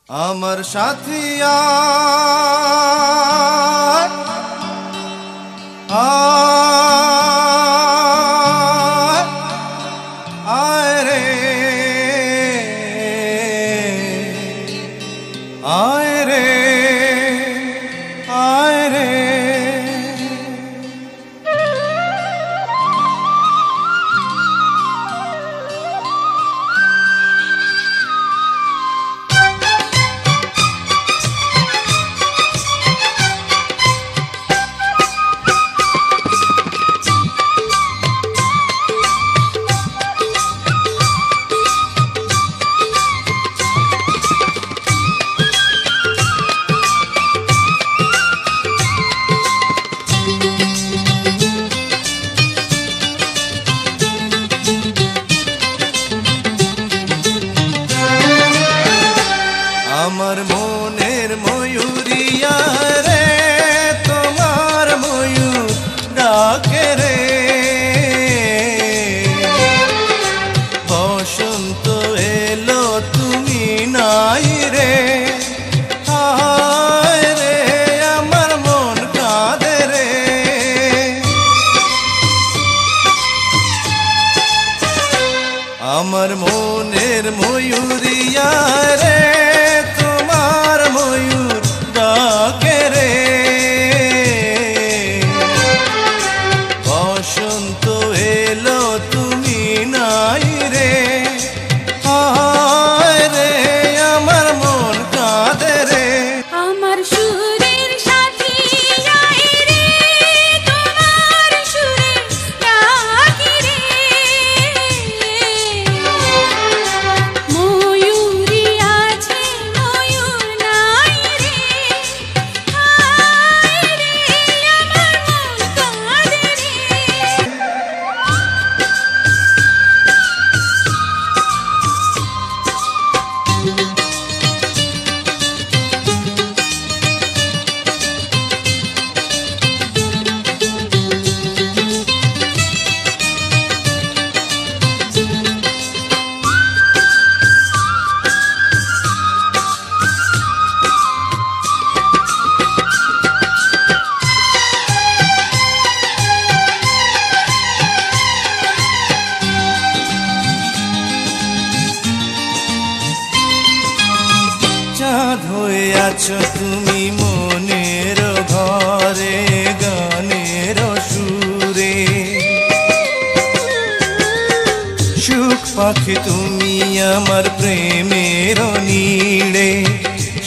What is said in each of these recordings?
আমার সাথী আয় রে আয় রে আয় রে আমার মনের ময়ূরিয়া রে তোমার ময়ূর ডাকে রে বসন্ত এলো তুমি নাই রে হায় রে আমার মন কাঁদে রে আমার মনের ময়ূরিয়া রে তোমার ময়ূর ডাকে রে বসন্ত এলো তুমি নাই রে হায় রে আমার মন কাঁদে রে আমার সুরের সাথী আয় রে তোমার সুরে ডাকি রে ময়ূরী আছে ময়ূর নাই রে হায় রে আমার মন কাঁদে রে চাঁদ হয়ে আছো তুমি মনের ঘরে গানের সুরে সুখ পাখি তুমি আমার প্রেমের নীড়ে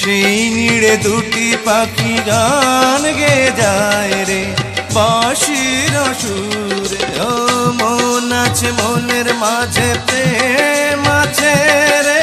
সেই নীড়ে দুটি পাখি গান গে যায় রে বাঁশির সুরে ও মন আছে মনের মাঝে প্রেম আছে রে